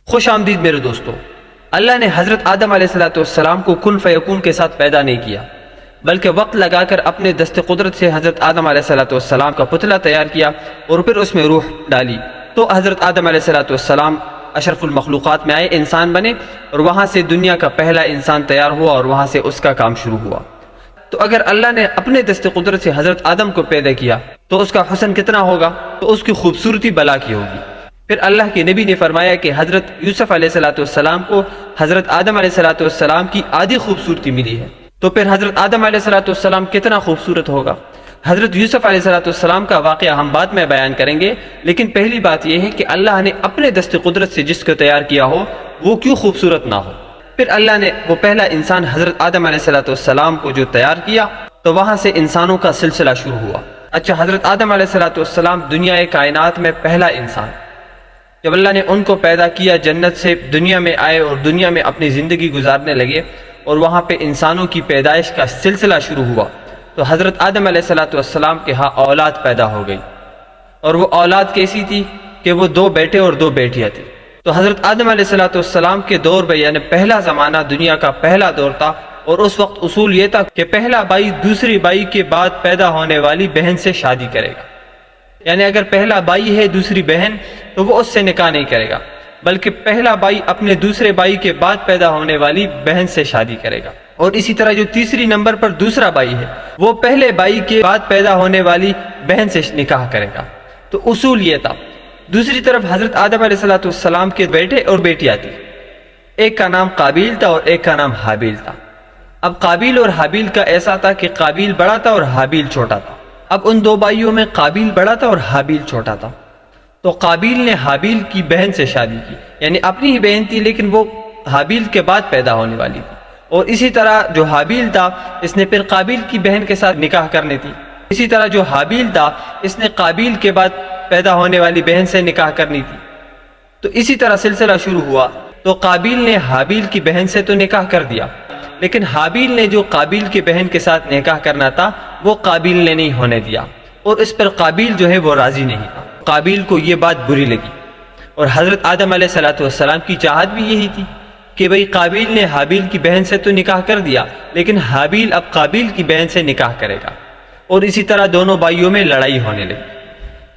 خوش آمدید میرے دوستو۔ اللہ نے حضرت آدم علیہ السلام کو کن فیکون کے ساتھ پیدا نہیں کیا، بلکہ وقت لگا کر اپنے دست قدرت سے حضرت آدم علیہ السلام کا پتلا تیار کیا اور پھر اس میں روح ڈالی، تو حضرت آدم علیہ السلام اشرف المخلوقات میں آئے، انسان بنے، اور وہاں سے دنیا کا پہلا انسان تیار ہوا اور وہاں سے اس کا کام شروع ہوا۔ تو اگر اللہ نے اپنے دست قدرت سے حضرت آدم کو پیدا کیا تو اس کا حسن کتنا ہوگا، تو اس کی خوبصورتی بلا کی ہوگی۔ پھر اللہ کے نبی نے فرمایا کہ حضرت یوسف علیہ السلام کو حضرت آدم علیہ السلام کی آدھی خوبصورتی ملی ہے، تو پھر حضرت آدم علیہ السلام کتنا خوبصورت ہوگا۔ حضرت یوسف علیہ السلام کا واقعہ ہم بعد میں بیان کریں گے، لیکن پہلی بات یہ ہے کہ اللہ نے اپنے دست قدرت سے جس کو تیار کیا ہو وہ کیوں خوبصورت نہ ہو۔ پھر اللہ نے وہ پہلا انسان حضرت آدم علیہ السلام کو جو تیار کیا تو وہاں سے انسانوں کا سلسلہ شروع ہوا۔ اچھا، حضرت آدم علیہ السلام دنیا کائنات میں پہلا انسان، جب اللہ نے ان کو پیدا کیا جنت سے دنیا میں آئے اور دنیا میں اپنی زندگی گزارنے لگے، اور وہاں پہ انسانوں کی پیدائش کا سلسلہ شروع ہوا، تو حضرت آدم علیہ السلام کے ہاں اولاد پیدا ہو گئی، اور وہ اولاد کیسی تھی کہ وہ 2 بیٹے اور 2 بیٹیاں تھیں۔ تو حضرت آدم علیہ السلام کے دور میں، یعنی پہلا زمانہ دنیا کا پہلا دور تھا، اور اس وقت اصول یہ تھا کہ پہلا بھائی دوسری بھائی کے بعد پیدا ہونے والی بہن سے شادی کرے گا، یعنی اگر پہلا بھائی ہے دوسری بہن تو وہ اس سے نکاح نہیں کرے گا، بلکہ پہلا بھائی اپنے دوسرے بھائی کے بعد پیدا ہونے والی بہن سے شادی کرے گا، اور اسی طرح جو تیسری نمبر پر دوسرا بھائی ہے وہ پہلے بھائی کے بعد پیدا ہونے والی بہن سے نکاح کرے گا۔ تو اصول یہ تھا۔ دوسری طرف حضرت آدم علیہ السلام کے بیٹے اور بیٹیاں تھی، ایک کا نام قابیل تھا اور ایک کا نام حابیل تھا۔ اب قابیل اور حابیل کا ایسا تھا کہ قابیل بڑا تھا اور حابیل چھوٹا تھا۔ اب ان 2 بھائیوں میں قابیل بڑا تھا اور حابیل چھوٹا تھا، تو قابیل نے حابیل کی بہن سے شادی کی، یعنی اپنی ہی بہن تھی لیکن وہ حابیل کے بعد پیدا ہونے والی تھی، اور اسی طرح جو حابیل تھا اس نے پھر قابیل کی بہن کے ساتھ نکاح کرنی تھی، اسی طرح جو حابیل تھا اس نے قابیل کے بعد پیدا ہونے والی بہن سے نکاح کرنی تھی۔ تو اسی طرح سلسلہ شروع ہوا، تو قابیل نے حابیل کی بہن سے تو نکاح کر دیا، لیکن حابیل نے جو قابیل کی بہن کے ساتھ نکاح کرنا تھا وہ قابیل نے نہیں ہونے دیا، اور اس پر قابیل جو ہے وہ راضی نہیں تھا۔ قابیل کو یہ بات بری لگی، اور حضرت آدم علیہ السلام کی چاہت بھی یہی تھی کہ بھئی قابیل نے حابیل کی بہن سے تو نکاح کر دیا، لیکن حابیل اب قابیل کی بہن سے نکاح کرے گا، اور اسی طرح دونوں بھائیوں میں لڑائی ہونے لگی۔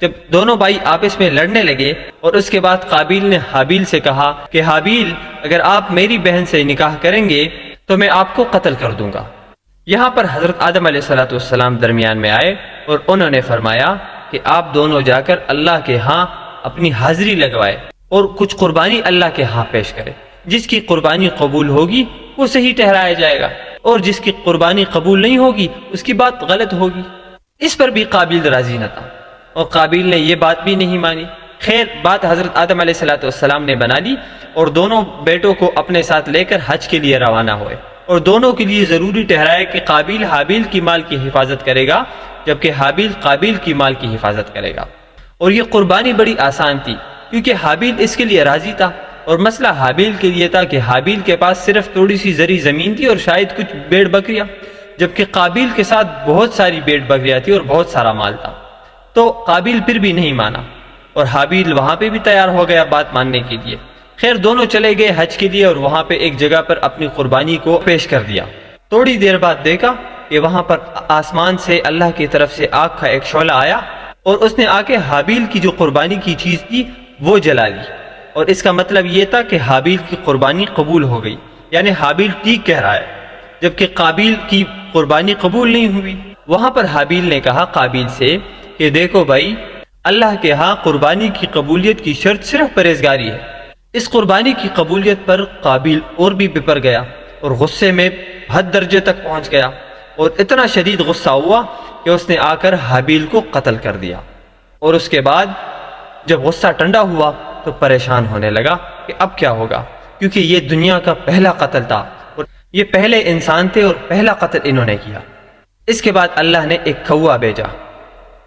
جب دونوں بھائی آپس میں لڑنے لگے، اور اس کے بعد قابیل نے حابیل سے کہا کہ حابیل، اگر آپ میری بہن سے نکاح کریں گے تو میں آپ کو قتل کر دوں گا۔ یہاں پر حضرت آدم علیہ السلام درمیان میں آئے اور انہوں نے فرمایا کہ آپ دونوں جا کر اللہ کے ہاں اپنی حاضری لگوائے اور کچھ قربانی اللہ کے ہاں پیش کرے، جس کی قربانی قبول ہوگی وہ صحیح ٹھہرایا جائے گا، اور جس کی قربانی قبول نہیں ہوگی اس کی بات غلط ہوگی۔ اس پر بھی قابیل راضی نہ تھا، اور قابیل نے یہ بات بھی نہیں مانی۔ خیر، بات حضرت آدم علیہ السلام نے بنا لی، اور دونوں بیٹوں کو اپنے ساتھ لے کر حج کے لیے روانہ ہوئے، اور دونوں کے لیے ضروری ٹھہرایا کہ قابیل حابیل کی مال کی حفاظت کرے گا، جبکہ حابیل قابیل کی مال کی حفاظت کرے گا۔ اور یہ قربانی بڑی آسان تھی، کیونکہ حابیل اس کے لیے راضی تھا، اور مسئلہ حابیل کے لیے تھا کہ حابیل کے پاس صرف تھوڑی سی زرعی زمین تھی اور شاید کچھ بھیڑ بکریاں، جبکہ قابیل کے ساتھ بہت ساری بھیڑ بکریاں تھی اور بہت سارا مال تھا۔ تو قابیل پھر بھی نہیں مانا، اور حابیل وہاں پہ بھی تیار ہو گیا بات ماننے کے لیے۔ خیر، دونوں چلے گئے حج کے لیے، اور وہاں پہ ایک جگہ پر اپنی قربانی کو پیش کر دیا۔ تھوڑی دیر بعد دیکھا کہ وہاں پر آسمان سے اللہ کی طرف سے آگ کا ایک شعلہ آیا، اور اس نے آ کے حابیل کی جو قربانی کی چیز تھی وہ جلا لی، اور اس کا مطلب یہ تھا کہ حابیل کی قربانی قبول ہو گئی، یعنی حابیل ٹھیک کہہ رہا ہے، جبکہ قابیل کی قربانی قبول نہیں ہوئی۔ وہاں پر حابیل نے کہا قابیل سے کہ دیکھو بھائی، اللہ کے ہاں قربانی کی قبولیت کی شرط صرف پرہیزگاری ہے۔ اس قربانی کی قبولیت پر قابیل اور بھی بپر گیا، اور غصے میں حد درجے تک پہنچ گیا، اور اتنا شدید غصہ ہوا کہ اس نے آ کر حابیل کو قتل کر دیا۔ اور اس کے بعد جب غصہ ٹھنڈا ہوا تو پریشان ہونے لگا کہ اب کیا ہوگا، کیونکہ یہ دنیا کا پہلا قتل تھا، اور یہ پہلے انسان تھے اور پہلا قتل انہوں نے کیا۔ اس کے بعد اللہ نے ایک کوا بھیجا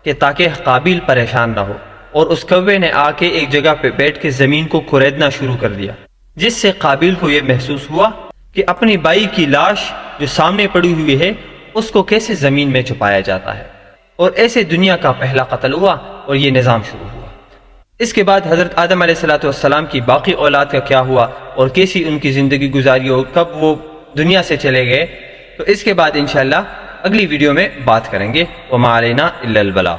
کہ تاکہ قابیل پریشان نہ ہو، اور اس کوے نے آ کے ایک جگہ پہ بیٹھ کے زمین کو کھریدنا شروع کر دیا، جس سے قابیل کو یہ محسوس ہوا کہ اپنی بھائی کی لاش جو سامنے پڑی ہوئی ہے اس کو کیسے زمین میں چھپایا جاتا ہے، اور ایسے دنیا کا پہلا قتل ہوا اور یہ نظام شروع ہوا۔ اس کے بعد حضرت آدم علیہ السلام کی باقی اولاد کا کیا ہوا اور کیسی ان کی زندگی گزاری اور کب وہ دنیا سے چلے گئے، تو اس کے بعد انشاءاللہ اگلی ویڈیو میں بات کریں گے۔ وما علینا الا البلاغ۔